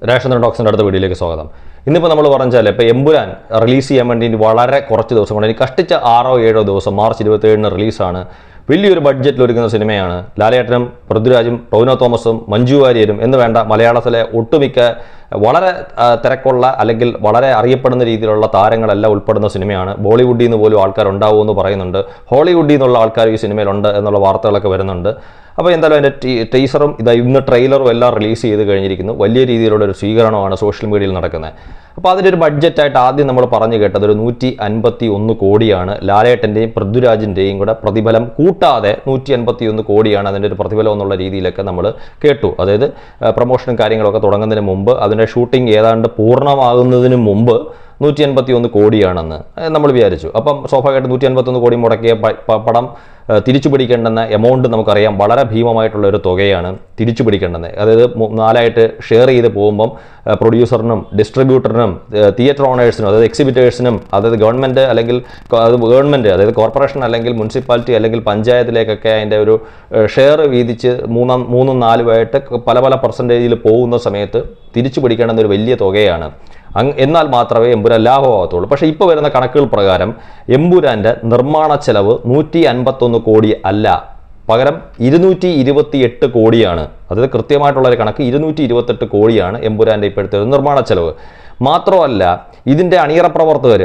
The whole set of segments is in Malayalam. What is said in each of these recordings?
റേഷൻ ടോക്സിൻ്റെ അടുത്ത വീഡിയോയിലേക്ക് സ്വാഗതം. ഇന്നിപ്പോൾ നമ്മൾ പറഞ്ഞാൽ ഇപ്പോൾ എമ്പുരാൻ റിലീസ് ചെയ്യാൻ വേണ്ടി വളരെ കുറച്ച് ദിവസം കൊണ്ട് എനിക്ക് കഷ്ടിച്ച 6-7 ദിവസം മാർച്ച് 27 റിലീസാണ്. വലിയൊരു ബഡ്ജറ്റിൽ ഒരുക്കുന്ന സിനിമയാണ്. ലാലേട്ടനും പൃഥ്വിരാജും ടോവിനോ തോമസും മഞ്ജു വാര്യരും എന്ന് വേണ്ട മലയാളത്തിലെ ഒട്ടുമിക്ക വളരെ തിരക്കുള്ള അല്ലെങ്കിൽ വളരെ അറിയപ്പെടുന്ന രീതിയിലുള്ള താരങ്ങളെല്ലാം ഉൾപ്പെടുന്ന സിനിമയാണ്. ബോളിവുഡിൽ നിന്ന് പോലും ആൾക്കാരുണ്ടാവുമെന്ന് പറയുന്നുണ്ട്. ഹോളിവുഡിൽ നിന്നുള്ള ആൾക്കാർ ഈ സിനിമയിലുണ്ട് എന്നുള്ള വാർത്തകളൊക്കെ വരുന്നുണ്ട്. അപ്പോൾ എന്തായാലും അതിൻ്റെ ടീസറും ഇന്ന് ട്രെയിലറും എല്ലാം റിലീസ് ചെയ്ത് കഴിഞ്ഞിരിക്കുന്നു. വലിയ രീതിയിലുള്ള ഒരു സ്വീകരണമാണ് സോഷ്യൽ മീഡിയയിൽ നടക്കുന്നത്. അപ്പോൾ അതിൻ്റെ ഒരു ബഡ്ജറ്റായിട്ട് ആദ്യം നമ്മൾ പറഞ്ഞു കേട്ടത് ഒരു 151 കോടിയാണ്. ലാലേട്ടൻ്റെയും പൃഥ്വിരാജിൻ്റെയും കൂടെ പ്രതിഫലം കൂട്ടാതെ 151 കോടിയാണ് അതിൻ്റെ ഒരു പ്രതിഫലം എന്നുള്ള രീതിയിലൊക്കെ നമ്മൾ കേട്ടു. അതായത് പ്രൊമോഷനും കാര്യങ്ങളൊക്കെ തുടങ്ങുന്നതിന് മുമ്പ് അതിൻ്റെ ഷൂട്ടിംഗ് ഏതാണ്ട് പൂർണ്ണമാകുന്നതിന് മുമ്പ് 151 കോടിയാണെന്ന് നമ്മൾ വിചാരിച്ചു. അപ്പം സ്വാഭാവികമായിട്ട് 151 കോടി മുടക്കിയ പടം തിരിച്ചു പിടിക്കേണ്ടെന്ന എമൗണ്ട് നമുക്കറിയാം. വളരെ ഭീമമായിട്ടുള്ള ഒരു തുകയാണ് തിരിച്ചു പിടിക്കേണ്ടത്. അതായത് 4ആയിട്ട് ഷെയർ ചെയ്ത് പോകുമ്പം പ്രൊഡ്യൂസറിനും ഡിസ്ട്രിബ്യൂട്ടറിനും തിയേറ്റർ ഓണേഴ്സിനും അതായത് എക്സിബിറ്റേഴ്സിനും അതായത് ഗവൺമെൻറ് അല്ലെങ്കിൽ അതായത് കോർപ്പറേഷൻ അല്ലെങ്കിൽ മുനിസിപ്പാലിറ്റി അല്ലെങ്കിൽ പഞ്ചായത്തിലേക്കൊക്കെ അതിൻ്റെ ഒരു ഷെയർ വീതിച്ച് 3-4 പല പെർസെൻറ്റേജിൽ പോകുന്ന സമയത്ത് തിരിച്ചു പിടിക്കേണ്ടുന്ന ഒരു വലിയ തുകയാണ്. എന്നാൽ മാത്രമേ എമ്പുരാൻ ലാഭമാകത്തുള്ളൂ. പക്ഷേ ഇപ്പോൾ വരുന്ന കണക്കുകൾ പ്രകാരം എമ്പുരാൻ്റെ നിർമ്മാണ ചെലവ് 151 കോടി അല്ല, പകരം 228 കോടിയാണ്. അതായത് കൃത്യമായിട്ടുള്ളൊരു കണക്ക് 228 കോടിയാണ് എമ്പുരാൻ്റെ ഇപ്പോഴത്തെ ഒരു നിർമ്മാണ ചെലവ്. മാത്രമല്ല ഇതിൻ്റെ അണിയറ പ്രവർത്തകർ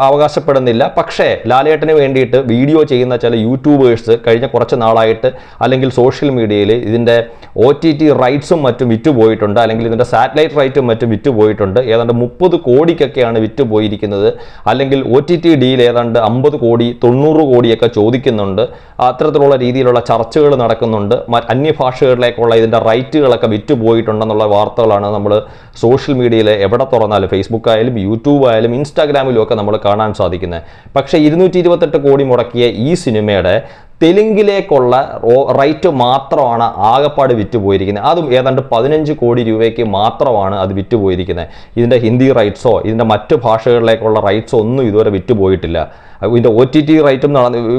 അവകാശപ്പെടുന്നില്ല. പക്ഷേ ലാലേട്ടന് വേണ്ടിയിട്ട് വീഡിയോ ചെയ്യുന്ന ചില യൂട്യൂബേഴ്സ് കഴിഞ്ഞ കുറച്ച് നാളായിട്ട് അല്ലെങ്കിൽ സോഷ്യൽ മീഡിയയിൽ ഇതിൻ്റെ OTT റൈറ്റ്സും മറ്റും വിറ്റുപോയിട്ടുണ്ട്, അല്ലെങ്കിൽ ഇതിൻ്റെ സാറ്റലൈറ്റ് റൈറ്റും മറ്റും വിറ്റുപോയിട്ടുണ്ട്. ഏതാണ്ട് 30 കോടിക്കൊക്കെയാണ് വിറ്റുപോയിരിക്കുന്നത്. അല്ലെങ്കിൽ OTT ഡീൽ ഏതാണ്ട് 50 കോടി 90 കോടിയൊക്കെ ചോദിക്കുന്നുണ്ട്. അത്തരത്തിലുള്ള രീതിയിലുള്ള ചർച്ചകൾ നടക്കുന്നുണ്ട്. അന്യഭാഷകളിലേക്കുള്ള ഇതിൻ്റെ റൈറ്റുകളൊക്കെ വിറ്റുപോയിട്ടുണ്ടെന്നുള്ള വാർത്തകളാണ് നമ്മൾ സോഷ്യൽ മീഡിയയിൽ എവിടെ തുറന്നാലും ഫേസ്ബുക്ക് ആയാലും യൂട്യൂബ് ആയാലും ഇൻസ്റ്റാഗ്രാമിലും ഒക്കെ നമ്മൾ കാണാൻ സാധിക്കുന്നത്. പക്ഷേ 228 കോടി മുടക്കിയ ഈ സിനിമയുടെ തെലുങ്കിലേക്കുള്ള റൈറ്റ് മാത്രമാണ് ആകപ്പാട് വിറ്റുപോയിരിക്കുന്നത്. അതും ഏതാണ്ട് 15 കോടി രൂപയ്ക്ക് മാത്രമാണ് അത് വിറ്റുപോയിരിക്കുന്നത്. ഇതിൻ്റെ ഹിന്ദി റൈറ്റ്സോ ഇതിൻ്റെ മറ്റ് ഭാഷകളിലേക്കുള്ള റൈറ്റ്സോ ഒന്നും ഇതുവരെ വിറ്റുപോയിട്ടില്ല. ഇതിൻ്റെ OTT റൈറ്റും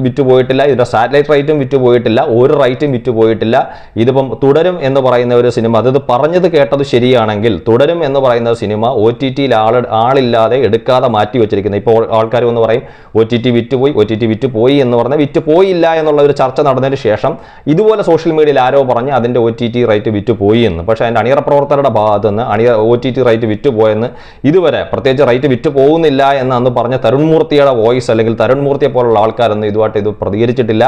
വിറ്റുപോയിട്ടില്ല, ഇതിൻ്റെ സാറ്റലൈറ്റ് റൈറ്റും വിറ്റുപോയിട്ടില്ല, ഒരു റൈറ്റും വിറ്റുപോയിട്ടില്ല. ഇതിപ്പം തുടരും എന്ന് പറയുന്ന ഒരു സിനിമ, അതായത് പറഞ്ഞത് കേട്ടത് ശരിയാണെങ്കിൽ തുടരും എന്ന് പറയുന്ന സിനിമ OTTയിൽ ആളില്ലാതെ എടുക്കാതെ മാറ്റി വെച്ചിരിക്കുന്നത്. ഇപ്പോൾ ആൾക്കാർ എന്ന് പറയും OTT വിറ്റുപോയി എന്ന് പറഞ്ഞാൽ വിറ്റുപോയില്ല എന്നുള്ള ഒരു ചർച്ച നടന്നതിന് ശേഷം ഇതുപോലെ സോഷ്യൽ മീഡിയയിൽ ആരോ പറഞ്ഞ് അതിൻ്റെ OTT റൈറ്റ് വിറ്റുപോയി എന്ന്. പക്ഷേ അതിൻ്റെ അണിയറ പ്രവർത്തകരുടെ ഭാഗത്ത് നിന്ന് OTT റൈറ്റ് വിറ്റുപോയെന്ന് ഇതുവരെ പ്രത്യേകിച്ച് റൈറ്റ് വിറ്റുപോകുന്നില്ല എന്ന് അന്ന് പറഞ്ഞ തരുൺ മൂർത്തിയുടെ വോയിസ് അല്ലെങ്കിൽ തരുൺ മൂർത്തിയെ പോലുള്ള ആൾക്കാരൊന്നും ഇതുമായിട്ട് ഇത് പ്രതികരിച്ചിട്ടില്ല.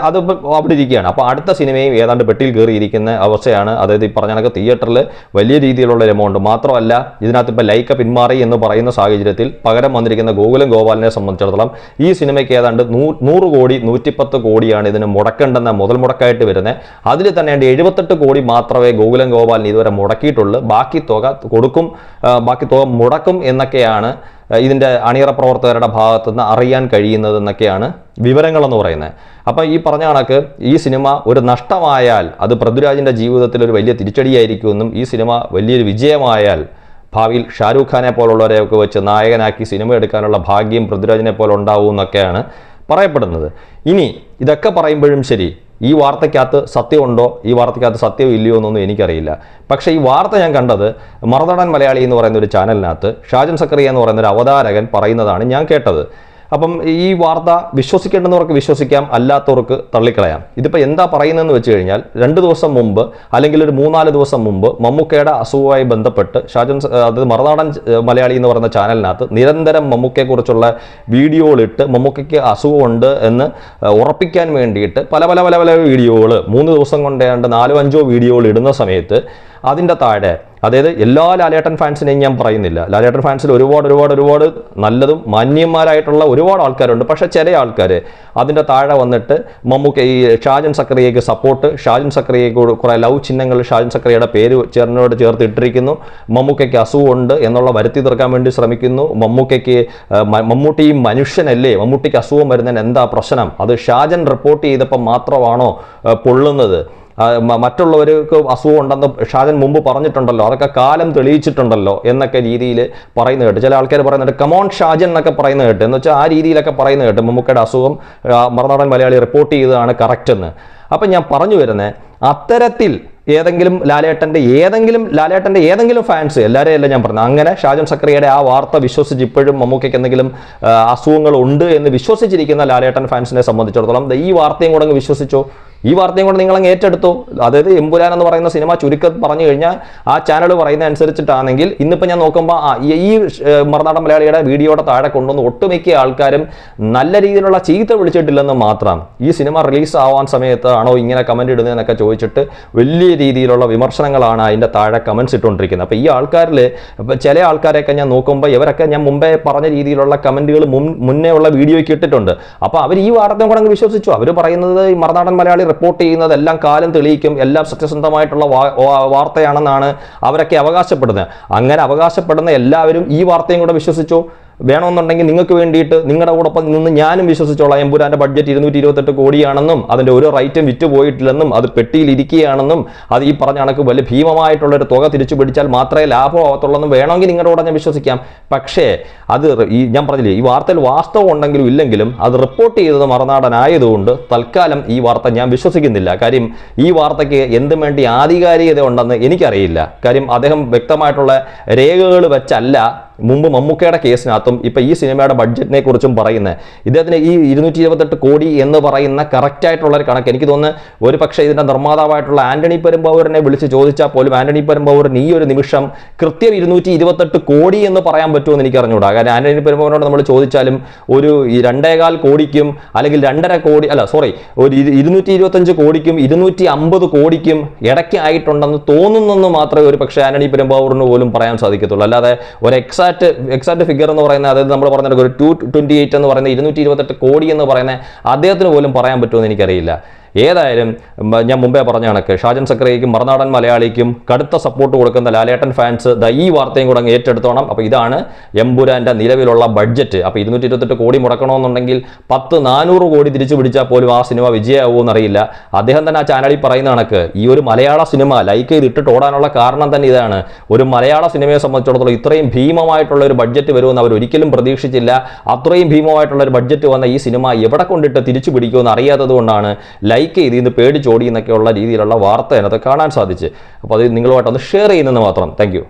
അത് അവിടെ ഇരിക്കുകയാണ്. അപ്പോൾ അടുത്ത സിനിമയും ഏതാണ്ട് പെട്ടിയിൽ കയറിയിരിക്കുന്ന അവസ്ഥയാണ്. അതായത് ഈ പറഞ്ഞ കണക്ക് തിയേറ്ററിൽ വലിയ രീതിയിലുള്ള എമൗണ്ട് മാത്രമല്ല, ഇതിനകത്ത് ഇപ്പോൾ ലൈക്ക പിന്മാറി എന്ന് പറയുന്ന സാഹചര്യത്തിൽ പകരം വന്നിരിക്കുന്ന ഗോകുലം ഗോപാലിനെ സംബന്ധിച്ചിടത്തോളം ഈ സിനിമയ്ക്ക് ഏതാണ്ട് 100 കോടി 110 കോടിയാണ് ഇതിന് മുടക്കേണ്ടെന്ന മുതൽ മുടക്കായിട്ട് വരുന്നത്. അതിൽ തന്നെ 78 കോടി മാത്രമേ ഗോകുലം ഗോപാലിന് ഇതുവരെ മുടക്കിയിട്ടുള്ളൂ. ബാക്കി തുക മുടക്കും എന്നൊക്കെയാണ് ഇതിൻ്റെ അണിയറ പ്രവർത്തകരുടെ ഭാഗത്തുനിന്ന് അറിയാൻ കഴിയുന്നതെന്നൊക്കെയാണ് വിവരങ്ങളെന്ന് പറയുന്നത്. അപ്പം ഈ പറഞ്ഞ കണക്ക് ഈ സിനിമ ഒരു നഷ്ടമായാൽ അത് പൃഥ്വിരാജിൻ്റെ ജീവിതത്തിൽ ഒരു വലിയ തിരിച്ചടിയായിരിക്കുമെന്നും ഈ സിനിമ വലിയൊരു വിജയമായാൽ ഭാവിയിൽ ഷാരൂഖ് ഖാനെ പോലുള്ളവരെയൊക്കെ വെച്ച് നായകനാക്കി സിനിമ എടുക്കാനുള്ള ഭാഗ്യം പൃഥ്വിരാജിനെ പോലെ ഉണ്ടാവും എന്നൊക്കെയാണ് പറയപ്പെടുന്നത്. ഇനി ഇതൊക്കെ പറയുമ്പോഴും ശരി, ഈ വാർത്തയ്ക്കകത്ത് സത്യമുണ്ടോ, ഈ വാർത്തയ്ക്കകത്ത് സത്യം ഇല്ലയോ എന്നൊന്നും എനിക്കറിയില്ല. പക്ഷേ ഈ വാർത്ത ഞാൻ കണ്ടത് മറുനാടൻ മലയാളി എന്ന് പറയുന്ന ഒരു ചാനലിനകത്ത് ഷാജൻ സക്കറിയ എന്ന് പറയുന്ന ഒരു അവതാരകൻ പറയുന്നതാണ് ഞാൻ കേട്ടത്. അപ്പം ഈ വാർത്ത വിശ്വസിക്കേണ്ടുന്നവർക്ക് വിശ്വസിക്കാം, അല്ലാത്തവർക്ക് തള്ളിക്കളയാം. ഇതിപ്പോൾ എന്താ പറയുന്നതെന്ന് വെച്ച് കഴിഞ്ഞാൽ 2 ദിവസം മുമ്പ് അല്ലെങ്കിൽ ഒരു 3-4 ദിവസം മുമ്പ് മമ്മൂക്കയുടെ അസുഖവുമായി ബന്ധപ്പെട്ട് അതായത് മറുനാടൻ മലയാളി എന്ന് പറയുന്ന ചാനലിനകത്ത് നിരന്തരം മമ്മൂക്കയെക്കുറിച്ചുള്ള വീഡിയോകളിട്ട് മമ്മൂക്കയ്ക്ക് അസുഖമുണ്ട് എന്ന് ഉറപ്പിക്കാൻ വേണ്ടിയിട്ട് പല വീഡിയോകൾ 3 ദിവസം കൊണ്ടേണ്ട് 4-5 വീഡിയോകൾ ഇടുന്ന സമയത്ത് അതിൻ്റെ താഴെ, അതായത് എല്ലാ ലാലേട്ടൻ ഫാൻസിനെയും ഞാൻ പറയുന്നില്ല, ലാലേട്ടൻ ഫാൻസിൽ ഒരുപാട് നല്ലതും മാന്യന്മാരായിട്ടുള്ള ഒരുപാട് ആൾക്കാരുണ്ട്. പക്ഷേ ചില ആൾക്കാർ അതിൻ്റെ താഴെ വന്നിട്ട് മമ്മൂക്ക ഈ ഷാജൻ സക്കറിയയ്ക്ക് സപ്പോർട്ട്, ഷാജൻ സക്കറിയയ്ക്ക് കുറേ ലവ് ചിഹ്നങ്ങൾ ഷാജൻ സക്കറിയയുടെ പേര് ചേർത്ത് ഇട്ടിരിക്കുന്നു, മമ്മൂക്കയ്ക്ക് അസുഖമുണ്ട് എന്നുള്ള വരുത്തി തീർക്കാൻ വേണ്ടി ശ്രമിക്കുന്നു. മമ്മൂട്ടിയും മനുഷ്യനല്ലേ, മമ്മൂട്ടിക്ക് അസുഖം വരുന്നതിന് എന്താ പ്രശ്നം, അത് ഷാജൻ റിപ്പോർട്ട് ചെയ്തപ്പോൾ മാത്രമാണോ പൊള്ളുന്നത്, മറ്റുള്ളവർക്ക് അസുഖം ഉണ്ടെന്ന് ഷാജൻ മുമ്പ് പറഞ്ഞിട്ടുണ്ടല്ലോ, അതൊക്കെ കാലം തെളിയിച്ചിട്ടുണ്ടല്ലോ എന്നൊക്കെ രീതിയിൽ പറയുന്നത് കേട്ട്. ചില ആൾക്കാർ പറയുന്നുണ്ട് കമോൺ ഷാജൻ എന്നൊക്കെ പറയുന്നത് കേട്ട്. എന്ന് വെച്ചാൽ ആ രീതിയിലൊക്കെ പറയുന്നത് കേട്ട് മമ്മൂക്കയുടെ അസുഖം മറുനാടൻ മലയാളി റിപ്പോർട്ട് ചെയ്തതാണ് കറക്റ്റ് എന്ന്. അപ്പം ഞാൻ പറഞ്ഞു വരുന്നത് അത്തരത്തിൽ ഏതെങ്കിലും ലാലേട്ടൻ്റെ ഏതെങ്കിലും ഫാൻസ്, എല്ലാവരെയും അല്ല ഞാൻ പറഞ്ഞത്, അങ്ങനെ ഷാജൻ സക്രിയയുടെ ആ വാർത്ത വിശ്വസിച്ച് ഇപ്പോഴും മമ്മൂക്കയ്ക്ക് എന്തെങ്കിലും അസുഖങ്ങൾ ഉണ്ട് എന്ന് വിശ്വസിച്ചിരിക്കുന്ന ലാലേട്ടൻ ഫാൻസിനെ സംബന്ധിച്ചിടത്തോളം ഈ വാർത്തയും കൂടെ അങ്ങ് വിശ്വസിച്ചോ, ഈ വാർത്തയും കൂടെ നിങ്ങളങ്ങ് ഏറ്റെടുത്തോ. അതായത് എമ്പുരാൻ എന്ന് പറയുന്ന സിനിമ ചുരുക്കം പറഞ്ഞു കഴിഞ്ഞാൽ ആ ചാനൽ പറയുന്ന അനുസരിച്ചിട്ടാണെങ്കിൽ ഇന്നിപ്പോൾ ഞാൻ നോക്കുമ്പോൾ ഈ മറുനാടൻ മലയാളിയുടെ വീഡിയോയുടെ താഴെ കൊണ്ടുവന്ന് ഒട്ടുമിക്ക ആൾക്കാരും നല്ല രീതിയിലുള്ള ചീത്ത വിളിച്ചിട്ടില്ലെന്ന് മാത്രം. ഈ സിനിമ റിലീസ് ആവാൻ സമയത്ത് ആണോ ഇങ്ങനെ കമൻറ്റ് ഇടുന്നതെന്നൊക്കെ ചോദിച്ചിട്ട് വലിയ രീതിയിലുള്ള വിമർശനങ്ങളാണ് അതിൻ്റെ താഴെ കമൻറ്റ്സ് ഇട്ടുകൊണ്ടിരിക്കുന്നത്. അപ്പോൾ ഈ ആൾക്കാരിൽ ചില ആൾക്കാരെയൊക്കെ ഞാൻ നോക്കുമ്പോൾ ഇവരൊക്കെ ഞാൻ മുമ്പേ പറഞ്ഞ രീതിയിലുള്ള കമൻറ്റുകൾ മുന്നേ ഉള്ള വീഡിയോയ്ക്ക് ഇട്ടിട്ടുണ്ട്. അപ്പോൾ അവർ ഈ വാർത്തയും കൂടെ അങ്ങ് വിശ്വസിച്ചു. അവർ പറയുന്നത് ഈ മറുനാടൻ മലയാളി റിപ്പോർട്ട് ചെയ്യുന്നത് എല്ലാം കാലം തെളിയിക്കും, എല്ലാം സത്യസന്ധമായിട്ടുള്ള വാർത്തയാണെന്നാണ് അവരൊക്കെ അവകാശപ്പെടുന്നത്. അങ്ങനെ അവകാശപ്പെടുന്ന എല്ലാവരും ഈ വാർത്തയും കൂടെ വിശ്വസിച്ചു. വേണമെന്നുണ്ടെങ്കിൽ നിങ്ങൾക്ക് വേണ്ടിയിട്ട് നിങ്ങളുടെ കൂടൊപ്പം നിന്ന് ഞാനും വിശ്വസിച്ചോളാം എമ്പുരാൻ്റെ ബഡ്ജറ്റ് 228 കോടിയാണെന്നും അതിൻ്റെ ഒരു റൈറ്റും വിറ്റ് പോയിട്ടില്ലെന്നും അത് പെട്ടിയിൽ ഇരിക്കുകയാണെന്നും അത് ഈ പറഞ്ഞ കണക്ക് വലിയ ഭീമമായിട്ടുള്ളൊരു തുക തിരിച്ചു പിടിച്ചാൽ മാത്രമേ ലാഭമാകത്തുള്ളൂ വേണമെങ്കിൽ നിങ്ങളുടെ കൂടെ ഞാൻ വിശ്വസിക്കാം. പക്ഷേ അത് ഞാൻ പറഞ്ഞില്ലേ, ഈ വാർത്തയിൽ വാസ്തവം ഉണ്ടെങ്കിലും ഇല്ലെങ്കിലും അത് റിപ്പോർട്ട് ചെയ്തത് മറുനാടനായതുകൊണ്ട് തൽക്കാലം ഈ വാർത്ത ഞാൻ വിശ്വസിക്കുന്നില്ല. കാര്യം ഈ വാർത്തയ്ക്ക് എന്തും വേണ്ടി ആധികാരികത ഉണ്ടെന്ന് എനിക്കറിയില്ല. കാര്യം അദ്ദേഹം വ്യക്തമായിട്ടുള്ള രേഖകൾ വെച്ചല്ല മുമ്പ് മമ്മൂക്കയുടെ കേസിനകത്തും ഇപ്പം ഈ സിനിമയുടെ ബഡ്ജറ്റിനെ കുറിച്ചും പറയുന്നത്. ഇദ്ദേഹത്തിന് ഈ 228 കോടി എന്ന് പറയുന്ന കറക്റ്റായിട്ടുള്ളൊരു കണക്ക് എനിക്ക് തോന്നുന്നു ഒരു പക്ഷേ ഇതിൻ്റെ നിർമ്മാതാവായിട്ടുള്ള ആന്റണി പെരുമ്പാവൂരിനെ വിളിച്ച് ചോദിച്ചാൽ പോലും ആന്റണി പെരുമ്പാവൂരിന് ഈ ഒരു നിമിഷം കൃത്യം 228 കോടി എന്ന് പറയാൻ പറ്റുമെന്ന് എനിക്ക് അറിഞ്ഞുകൂടാ. കാരണം ആന്റണി പെരുമ്പാവൂരിനോട് നമ്മൾ ചോദിച്ചാലും ഒരു 2.25 കോടിക്കും അല്ലെങ്കിൽ 2.5 കോടി ഒരു 225 കോടിക്കും 250 കോടിക്കും ഇടയ്ക്ക് ആയിട്ടുണ്ടെന്ന് തോന്നുന്നെന്ന് മാത്രമേ ഒരു പക്ഷേ ആന്റണി പെരുമ്പാവൂരിന് പോലും പറയാൻ സാധിക്കത്തുള്ളൂ. അല്ലാതെ ഒരു എക്സാക്ട് ഫിഗർ എന്ന് പറയുന്നത്, അതായത് നമ്മൾ പറഞ്ഞ ഒരു 228 എന്ന് പറയുന്ന 228 കോടി എന്ന് പറയുന്ന അദ്ദേഹത്തിന് പോലും പറയാൻ പറ്റുമെന്ന് എനിക്കറിയില്ല. ഏതായാലും ഞാൻ മുമ്പേ പറഞ്ഞ കണക്ക് ഷാജൻ സക്രിയയ്ക്കും മറുനാടൻ മലയാളിക്കും കടുത്ത സപ്പോർട്ട് കൊടുക്കുന്ന ലാലേട്ടൻ ഫാൻസ് ഈ വാർത്തയും കൂടെ അങ്ങ് ഏറ്റെടുത്തോണം. അപ്പോൾ ഇതാണ് എമ്പുരാൻ്റെ നിലവിലുള്ള ബഡ്ജറ്റ്. അപ്പോൾ 228 കോടി മുടക്കണമെന്നുണ്ടെങ്കിൽ 400 കോടി തിരിച്ചു പിടിച്ചാൽ പോലും ആ സിനിമ വിജയമാവുമെന്ന് അറിയില്ല. അദ്ദേഹം തന്നെ ആ ചാനലിൽ പറയുന്ന കണക്ക് ഈ ഒരു മലയാള സിനിമ ലൈക്ക് ചെയ്ത് ഇട്ടിട്ട് ഓടാനുള്ള കാരണം തന്നെ ഇതാണ്. ഒരു മലയാള സിനിമയെ സംബന്ധിച്ചിടത്തോളം ഇത്രയും ഭീമമായിട്ടുള്ള ഒരു ബഡ്ജറ്റ് വരുമെന്ന് അവർ ഒരിക്കലും പ്രതീക്ഷിച്ചില്ല. അത്രയും ഭീമമായിട്ടുള്ള ഒരു ബഡ്ജറ്റ് വന്ന ഈ സിനിമ എവിടെ കൊണ്ടിട്ട് തിരിച്ചു പിടിക്കുമെന്ന് അറിയാത്തത് കൊണ്ടാണ് ലൈക്ക് ചെയ്ത് ഇന്ന് പേടിച്ചോടി എന്നൊക്കെയുള്ള രീതിയിലുള്ള വാർത്ത അതിനകത്ത് കാണാൻ സാധിച്ച്. അപ്പോൾ അത് നിങ്ങളുമായിട്ടൊന്ന് ഷെയർ ചെയ്യുന്നത് മാത്രം. Thank you.